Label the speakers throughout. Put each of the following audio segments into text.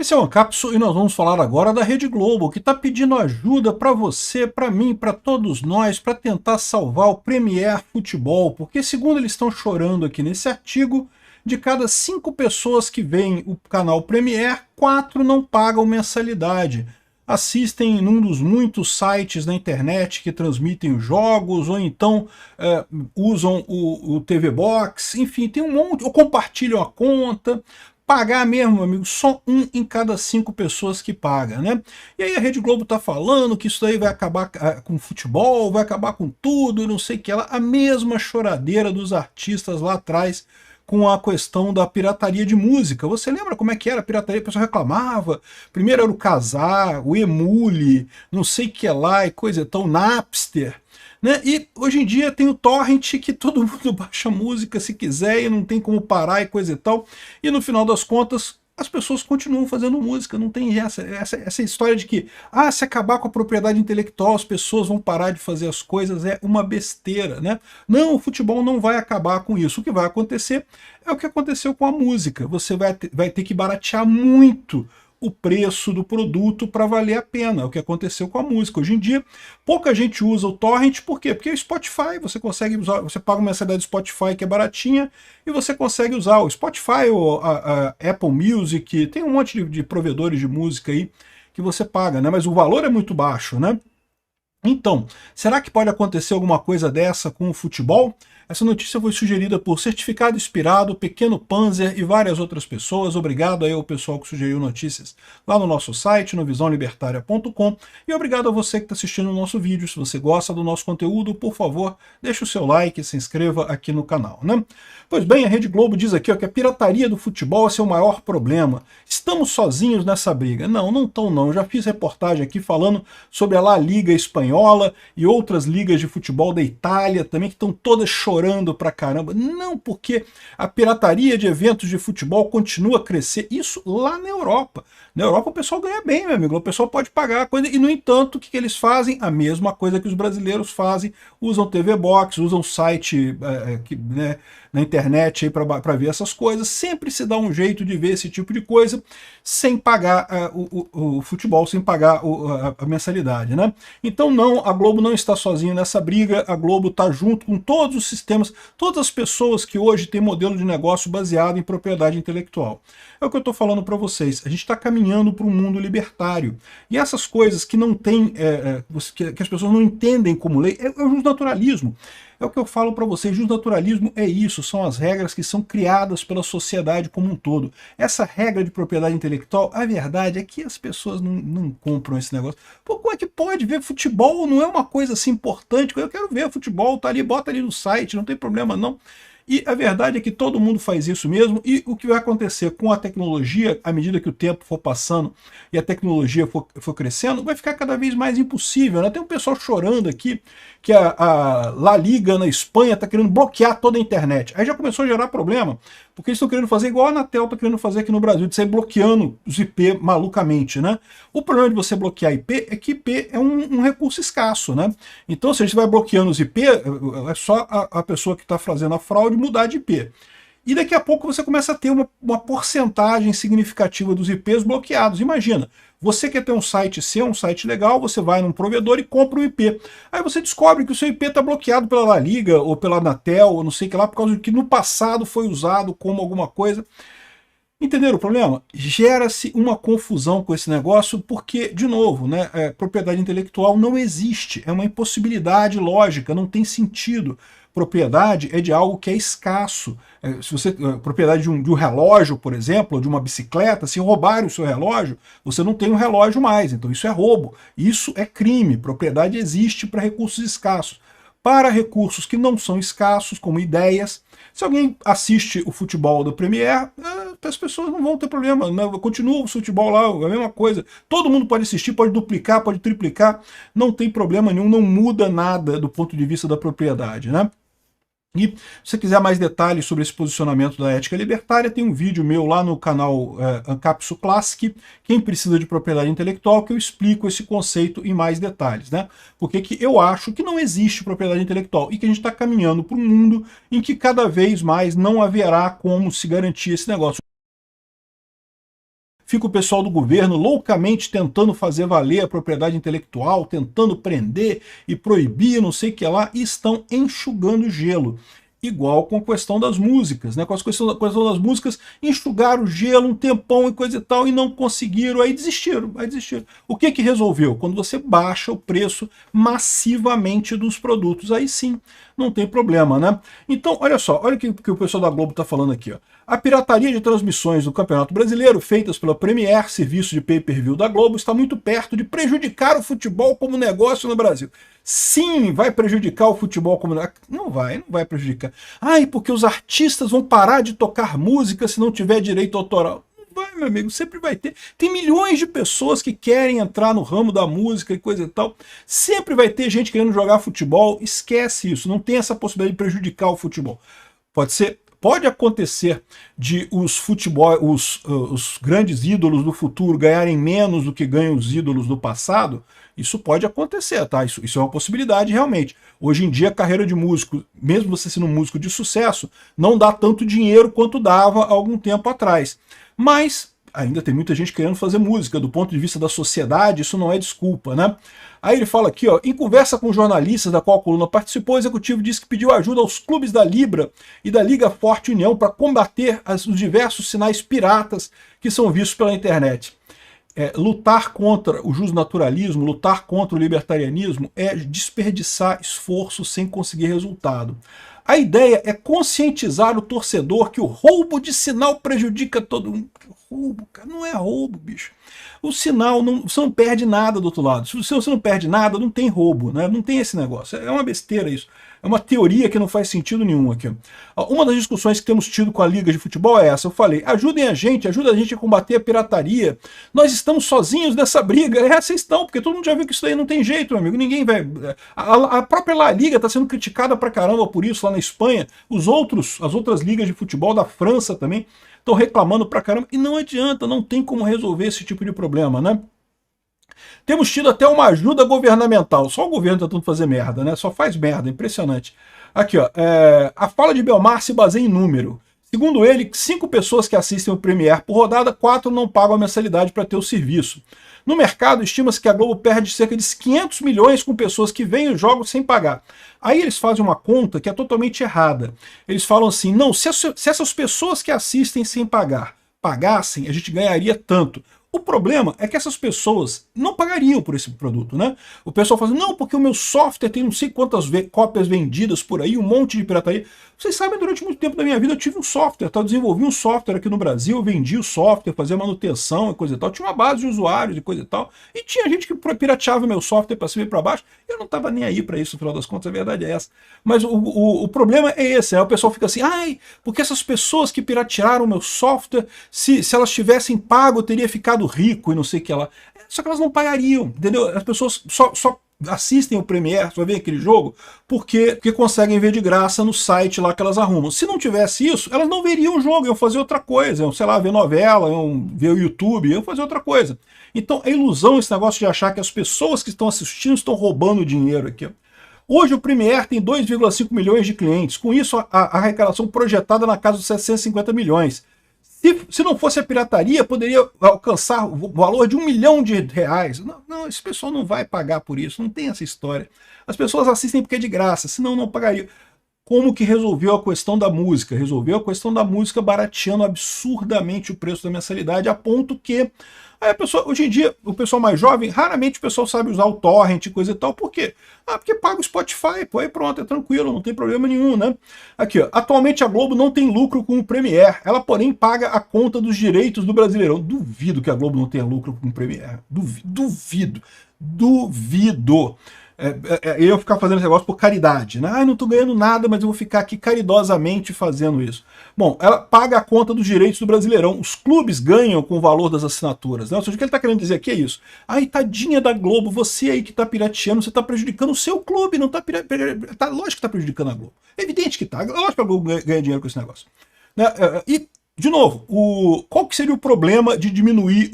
Speaker 1: Esse é o Ancapsu e nós vamos falar agora da Rede Globo, que está pedindo ajuda para você, para mim, para todos nós, para tentar salvar o Premier Futebol, porque segundo eles estão chorando aqui nesse artigo, de cada 5 pessoas que veem o canal Premier, 4 não pagam mensalidade. Assistem num dos muitos sites na internet que transmitem os jogos, ou então usam o TV Box, enfim, tem um monte, ou compartilham a conta. Pagar mesmo, meu amigo, só 1 em cada 5 pessoas que paga, né? E aí a Rede Globo tá falando que isso aí vai acabar com o futebol, vai acabar com tudo, e não sei o que lá. A mesma choradeira dos artistas lá atrás com a questão da pirataria de música. Você lembra como é que era a pirataria? O pessoal reclamava. Primeiro era o Kazaa, o Emule, não sei o que lá, e coisa tão Napster. Né? E hoje em dia tem o torrent que todo mundo baixa música se quiser e não tem como parar e coisa e tal. E no final das contas, as pessoas continuam fazendo música, não tem essa história de que se acabar com a propriedade intelectual as pessoas vão parar de fazer as coisas, é uma besteira, né? Não, o futebol não vai acabar com isso. O que vai acontecer é o que aconteceu com a música. Você vai ter que baratear muito o preço do produto para valer a pena, é o que aconteceu com a música. Hoje em dia, pouca gente usa o torrent, por quê? Porque o Spotify, você consegue usar, você paga uma mensalidade do Spotify que é baratinha, e você consegue usar o Spotify ou a Apple Music, tem um monte de provedores de música aí que você paga, né? Mas o valor é muito baixo, né? Então, será que pode acontecer alguma coisa dessa com o futebol? Essa notícia foi sugerida por Certificado Inspirado, Pequeno Panzer e várias outras pessoas. Obrigado aí ao pessoal que sugeriu notícias lá no nosso site, no visãolibertaria.com. E obrigado a você que está assistindo o nosso vídeo. Se você gosta do nosso conteúdo, por favor, deixe o seu like e se inscreva aqui no canal, né? Pois bem, a Rede Globo diz aqui que a pirataria do futebol é seu maior problema. Estamos sozinhos nessa briga. Não, não estão não. Eu já fiz reportagem aqui falando sobre a La Liga Espanhola e outras ligas de futebol da Itália também, que estão todas chorando pra caramba. Não, porque a pirataria de eventos de futebol continua a crescer. Isso lá na Europa. Na Europa o pessoal ganha bem, meu amigo. O pessoal pode pagar a coisa. E, no entanto, o que eles fazem? A mesma coisa que os brasileiros fazem. Usam TV Box, usam site né, na internet aí para ver essas coisas. Sempre se dá um jeito de ver esse tipo de coisa sem pagar o futebol, sem pagar a mensalidade, né? Então não, a Globo não está sozinha nessa briga. A Globo está junto com todos os sistemas, todas as pessoas que hoje têm modelo de negócio baseado em propriedade intelectual. É o que eu estou falando para vocês. A gente está caminhando para um mundo libertário. E essas coisas que não tem, que as pessoas não entendem como lei, é o justnaturalismo. É o que eu falo para vocês, justnaturalismo é isso, são as regras que são criadas pela sociedade como um todo. Essa regra de propriedade intelectual, a verdade é que as pessoas não compram esse negócio. Pô, como é que pode ver futebol? Não é uma coisa assim importante, eu quero ver futebol, tá ali, bota ali no site, não tem problema não. E a verdade é que todo mundo faz isso mesmo, e o que vai acontecer com a tecnologia, à medida que o tempo for passando e a tecnologia for crescendo, vai ficar cada vez mais impossível, né? Tem um pessoal chorando aqui que a La Liga na Espanha está querendo bloquear toda a internet. Aí já começou a gerar problema, porque eles estão querendo fazer igual a Anatel está querendo fazer aqui no Brasil, de sair bloqueando os IP malucamente, né? O problema de você bloquear IP é que IP é um recurso escasso, né? Então, se a gente vai bloqueando os IP, é só a pessoa que está fazendo a fraude mudar de IP. E daqui a pouco você começa a ter uma porcentagem significativa dos IPs bloqueados. Imagina, você quer ter um site seu, um site legal, você vai num provedor e compra um IP. Aí você descobre que o seu IP está bloqueado pela La Liga, ou pela Anatel, ou não sei o que lá, por causa de que no passado foi usado como alguma coisa. Entenderam o problema? Gera-se uma confusão com esse negócio porque, de novo, né, propriedade intelectual não existe, é uma impossibilidade lógica, não tem sentido. Propriedade é de algo que é escasso. Se você, propriedade de um relógio, por exemplo, ou de uma bicicleta, se roubarem o seu relógio, você não tem um relógio mais, então isso é roubo. Isso é crime. Propriedade existe para recursos escassos. Para recursos que não são escassos, como ideias, se alguém assiste o futebol do Premier, as pessoas não vão ter problema, né? Continua o futebol lá, a mesma coisa. Todo mundo pode assistir, pode duplicar, pode triplicar, não tem problema nenhum, não muda nada do ponto de vista da propriedade, né? E se você quiser mais detalhes sobre esse posicionamento da ética libertária, tem um vídeo meu lá no canal Ancapsu Classic, quem precisa de propriedade intelectual, que eu explico esse conceito em mais detalhes, né? Porque que eu acho que não existe propriedade intelectual e que a gente está caminhando para um mundo em que cada vez mais não haverá como se garantir esse negócio. fica o pessoal do governo loucamente tentando fazer valer a propriedade intelectual, tentando prender e proibir, não sei o que lá, e estão enxugando gelo. Igual com a questão das músicas, né? Com a questão das músicas, enxugaram o gelo um tempão e coisa e tal, e não conseguiram, aí desistiram, O que que resolveu? Quando você baixa o preço massivamente dos produtos, aí sim, não tem problema, né? Então, olha só, olha o que o pessoal da Globo está falando aqui, ó. A pirataria de transmissões do Campeonato Brasileiro, feitas pela Premier, serviço de pay-per-view da Globo, está muito perto de prejudicar o futebol como negócio no Brasil. Sim, vai prejudicar o futebol como negócio. Não vai prejudicar. Ai, porque os artistas vão parar de tocar música se não tiver direito autoral. Não vai, meu amigo, sempre vai ter. Tem milhões de pessoas que querem entrar no ramo da música e coisa e tal. Sempre vai ter gente querendo jogar futebol. Esquece isso, não tem essa possibilidade de prejudicar o futebol. Pode acontecer de os grandes ídolos do futuro ganharem menos do que ganham os ídolos do passado. Isso pode acontecer, tá? Isso é uma possibilidade realmente. Hoje em dia a carreira de músico, mesmo você sendo um músico de sucesso, não dá tanto dinheiro quanto dava há algum tempo atrás. Mas ainda tem muita gente querendo fazer música. Do ponto de vista da sociedade, isso não é desculpa, né? Aí ele fala aqui, ó, em conversa com jornalistas da qual a coluna participou, o executivo disse que pediu ajuda aos clubes da Libra e da Liga Forte União para combater os diversos sinais piratas que são vistos pela internet. Lutar contra o justnaturalismo, lutar contra o libertarianismo é desperdiçar esforço sem conseguir resultado. A ideia é conscientizar o torcedor que o roubo de sinal prejudica todo mundo. Roubo, cara, não é roubo, bicho. O sinal, você não perde nada do outro lado. Se você não perde nada, não tem roubo, né? Não tem esse negócio. É uma besteira isso. É uma teoria que não faz sentido nenhum aqui. Uma das discussões que temos tido com a Liga de Futebol é essa. Eu falei, ajuda a gente a combater a pirataria. Nós estamos sozinhos nessa briga. Vocês estão, porque todo mundo já viu que isso daí não tem jeito, meu amigo. Ninguém vai... A própria La Liga está sendo criticada pra caramba por isso lá na Espanha. As outras ligas de futebol da França também estão reclamando pra caramba. E não adianta, não tem como resolver esse tipo de problema, né? Temos tido até uma ajuda governamental. Só o governo tentando fazer merda, né? Só faz merda, impressionante. Aqui, ó. A fala de Belmar se baseia em número. Segundo ele, 5 pessoas que assistem o Premier por rodada, 4 não pagam a mensalidade para ter o serviço. No mercado, estima-se que a Globo perde cerca de 500 milhões com pessoas que veem os jogos sem pagar. Aí eles fazem uma conta que é totalmente errada. Eles falam assim, não, se essas pessoas que assistem sem pagar pagassem, a gente ganharia tanto. O problema é que essas pessoas não pagariam por esse produto, né? O pessoal fala, não, porque o meu software tem não sei quantas cópias vendidas por aí, um monte de pirataria. Vocês sabem, durante muito tempo da minha vida eu tive um software, tá? Eu desenvolvi um software aqui no Brasil, eu vendi o software, fazia manutenção e coisa e tal. Tinha uma base de usuários e coisa e tal. E tinha gente que pirateava meu software para cima e para baixo. Eu não estava nem aí para isso, no final das contas, a verdade é essa. Mas o problema é esse, né? O pessoal fica assim, ai, porque essas pessoas que piratearam o meu software, se elas tivessem pago, eu teria ficado rico e não sei o que lá. Só que elas não pagariam, entendeu? As pessoas só assistem o Premier, só veem aquele jogo, porque conseguem ver de graça no site lá que elas arrumam. Se não tivesse isso, elas não veriam o jogo, iam fazer outra coisa, iam, sei lá, ver novela, iam ver o YouTube, iam fazer outra coisa. Então é ilusão esse negócio de achar que as pessoas que estão assistindo estão roubando dinheiro aqui. Hoje o Premier tem 2,5 milhões de clientes, com isso a arrecadação projetada na casa dos 750 milhões. Se não fosse a pirataria, poderia alcançar o valor de R$1 milhão. Não, esse pessoal não vai pagar por isso, não tem essa história. As pessoas assistem porque é de graça, senão não pagariam. Como que resolveu a questão da música? Resolveu a questão da música barateando absurdamente o preço da mensalidade, a ponto que aí hoje em dia, o pessoal mais jovem, raramente o pessoal sabe usar o torrent e coisa e tal. Por quê? Porque paga o Spotify, pô, aí pronto, é tranquilo, não tem problema nenhum, né? Aqui, ó, atualmente a Globo não tem lucro com o Premier, ela porém paga a conta dos direitos do Brasileirão. Duvido que a Globo não tenha lucro com o Premier, duvido. Eu ia ficar fazendo esse negócio por caridade, né? Não tô ganhando nada, mas eu vou ficar aqui caridosamente fazendo isso. Bom, ela paga a conta dos direitos do Brasileirão. Os clubes ganham com o valor das assinaturas, né? Ou seja, o que ele tá querendo dizer aqui é isso. Ai, tadinha da Globo, você aí que tá pirateando, você tá prejudicando o seu clube, não tá pirateando. Lógico que tá prejudicando a Globo. É evidente que tá. Lógico que a Globo ganha dinheiro com esse negócio. Né? E De novo, qual que seria o problema de diminuir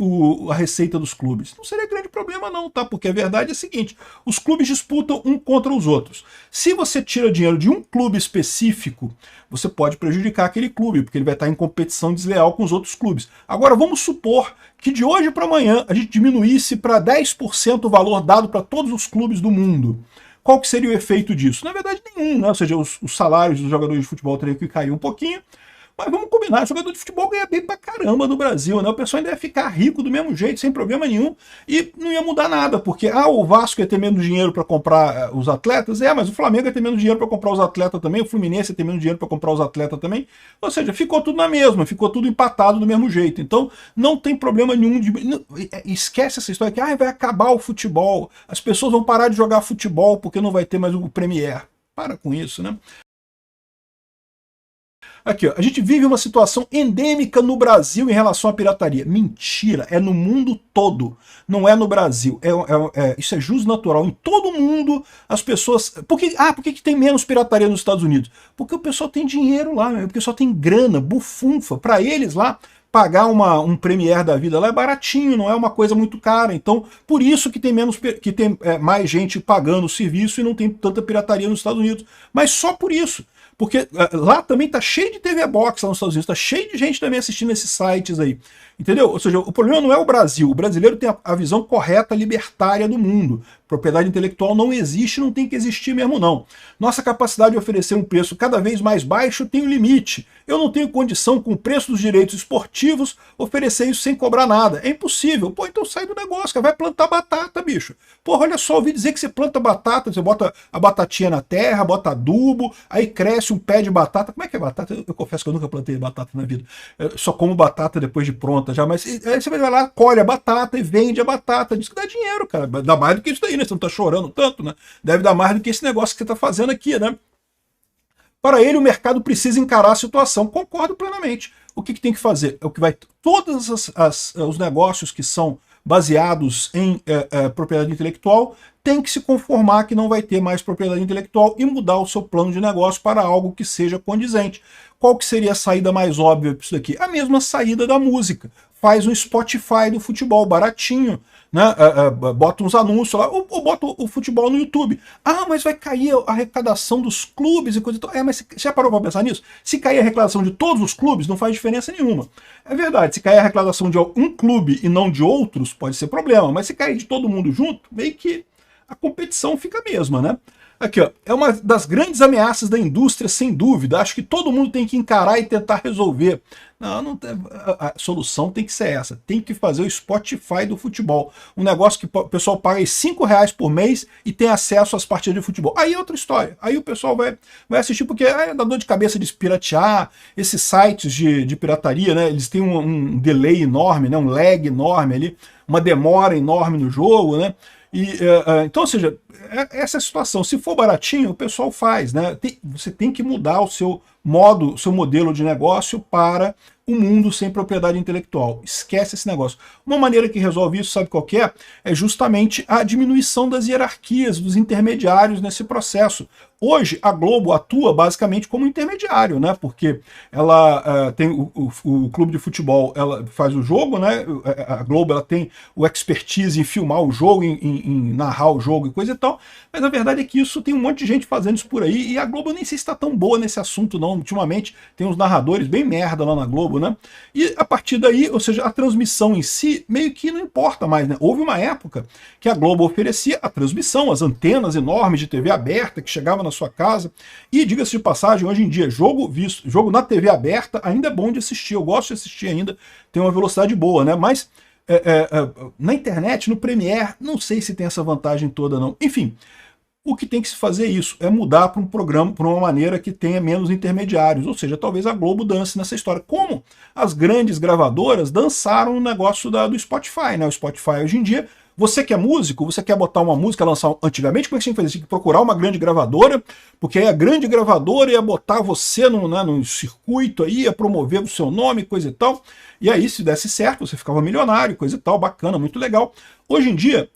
Speaker 1: a receita dos clubes? Não seria grande problema não, tá? Porque a verdade é a seguinte, os clubes disputam um contra os outros. Se você tira dinheiro de um clube específico, você pode prejudicar aquele clube, porque ele vai estar em competição desleal com os outros clubes. Agora, vamos supor que de hoje para amanhã a gente diminuísse para 10% o valor dado para todos os clubes do mundo. Qual que seria o efeito disso? Na verdade, nenhum, né? Ou seja, os salários dos jogadores de futebol teriam que cair um pouquinho, mas vamos combinar, jogador de futebol ganha bem pra caramba no Brasil, né? O pessoal ainda ia ficar rico do mesmo jeito, sem problema nenhum, e não ia mudar nada, porque o Vasco ia ter menos dinheiro para comprar os atletas, mas o Flamengo ia ter menos dinheiro para comprar os atletas também, o Fluminense ia ter menos dinheiro para comprar os atletas também, ou seja, ficou tudo na mesma, ficou tudo empatado do mesmo jeito. Então, não tem problema nenhum esquece essa história que vai acabar o futebol, as pessoas vão parar de jogar futebol porque não vai ter mais o Premier. Para com isso, né? Aqui, ó, a gente vive uma situação endêmica no Brasil em relação à pirataria. Mentira, é no mundo todo, não é no Brasil. Isso é jus natural. Em todo mundo, as pessoas... Por que tem menos pirataria nos Estados Unidos? Porque o pessoal tem dinheiro lá, o pessoal tem grana, bufunfa. Para eles lá, pagar um Premiere da vida lá é baratinho, não é uma coisa muito cara. Então, por isso que tem mais gente pagando o serviço e não tem tanta pirataria nos Estados Unidos. Mas só por isso. Porque lá também tá cheio de TV Box lá nos Estados Unidos, tá cheio de gente também assistindo esses sites aí. Entendeu? Ou seja, o problema não é o Brasil. O brasileiro tem a visão correta, libertária do mundo. Propriedade intelectual não existe, não tem que existir mesmo não. Nossa capacidade de oferecer um preço cada vez mais baixo tem um limite. Eu não tenho condição, com o preço dos direitos esportivos, oferecer isso sem cobrar nada. É impossível. Pô, então sai do negócio, cara. Vai plantar batata, bicho. Porra, olha só, ouvi dizer que você planta batata, você bota a batatinha na terra, bota adubo, aí cresce um pé de batata. Como é que é batata? Eu confesso que eu nunca plantei batata na vida. Eu só como batata depois de pronta já, mas aí você vai lá, colhe a batata e vende a batata. Diz que dá dinheiro, cara. Dá mais do que isso daí, né? Você não tá chorando tanto, né? Deve dar mais do que esse negócio que você tá fazendo aqui, né? Para ele, o mercado precisa encarar a situação. Concordo plenamente. O que tem que fazer? É o que vai... Todos os negócios que são baseados em propriedade intelectual tem que se conformar que não vai ter mais propriedade intelectual e mudar o seu plano de negócio para algo que seja condizente. Qual que seria a saída mais óbvia para isso daqui? A mesma saída da música. Faz um Spotify do futebol baratinho, né? Bota uns anúncios lá, ou bota o futebol no YouTube. Mas vai cair a arrecadação dos clubes e coisa e tal. Mas você já parou para pensar nisso? Se cair a arrecadação de todos os clubes, não faz diferença nenhuma. É verdade, se cair a arrecadação de um clube e não de outros, pode ser problema. Mas se cair de todo mundo junto, meio que a competição fica a mesma, né? Aqui, ó, é uma das grandes ameaças da indústria, sem dúvida. Acho que todo mundo tem que encarar e tentar resolver. Não, a solução tem que ser essa. Tem que fazer o Spotify do futebol. Um negócio que o pessoal paga R$5 por mês e tem acesso às partidas de futebol. Aí é outra história. Aí o pessoal vai assistir porque dá dor de cabeça de piratear. Esses sites de pirataria, né? Eles têm um delay enorme, né? Um lag enorme ali, uma demora enorme no jogo, né? Então, ou seja, essa é a situação. Se for baratinho, o pessoal faz, né? Você tem que mudar o seu modelo de negócio para um mundo sem propriedade intelectual. Esquece esse negócio. Uma maneira que resolve isso, sabe qual que é? É justamente a diminuição das hierarquias, dos intermediários nesse processo. Hoje, a Globo atua basicamente como intermediário, né? Porque ela tem o clube de futebol, ela faz o jogo, né? A Globo ela tem o expertise em filmar o jogo, em narrar o jogo e coisa e tal. Mas a verdade é que isso tem um monte de gente fazendo isso por aí, e a Globo eu nem sei se está tão boa nesse assunto, não. Ultimamente tem uns narradores bem merda lá na Globo, né? E a partir daí, ou seja, a transmissão em si meio que não importa mais, né? Houve uma época que a Globo oferecia a transmissão, as antenas enormes de TV aberta que chegavam na sua casa, e diga-se de passagem, hoje em dia, jogo na TV aberta ainda é bom de assistir, eu gosto de assistir ainda, tem uma velocidade boa, né? Mas na internet, no Premiere, não sei se tem essa vantagem toda não. Enfim, o que tem que se fazer é isso, é mudar para um programa, para uma maneira que tenha menos intermediários, ou seja, talvez a Globo dance nessa história, como as grandes gravadoras dançaram no negócio do Spotify, né? O Spotify hoje em dia, você que é músico, você quer botar uma música, lançar antigamente, como é que você tinha que fazer? Você tinha que procurar uma grande gravadora, porque aí a grande gravadora ia botar você no circuito aí, ia promover o seu nome, coisa e tal, e aí se desse certo, você ficava milionário, coisa e tal, bacana, muito legal. Hoje em dia,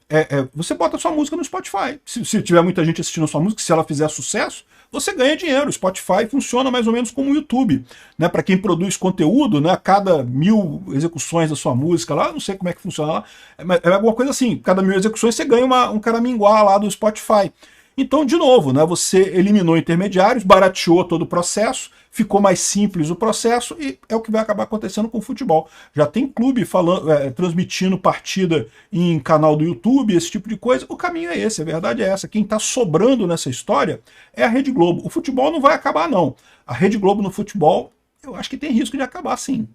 Speaker 1: você bota sua música no Spotify. Se tiver muita gente assistindo a sua música, se ela fizer sucesso, você ganha dinheiro. O Spotify funciona mais ou menos como o YouTube, né? Para quem produz conteúdo, né? A cada 1000 execuções da sua música lá, não sei como é que funciona lá, é alguma coisa assim. Cada 1000 execuções você ganha um caraminguá lá do Spotify. Então, de novo, né, você eliminou intermediários, barateou todo o processo, ficou mais simples o processo e é o que vai acabar acontecendo com o futebol. Já tem clube falando, transmitindo partida em canal do YouTube, esse tipo de coisa. O caminho é esse, a verdade é essa. Quem está sobrando nessa história é a Rede Globo. O futebol não vai acabar, não. A Rede Globo no futebol, eu acho que tem risco de acabar, sim.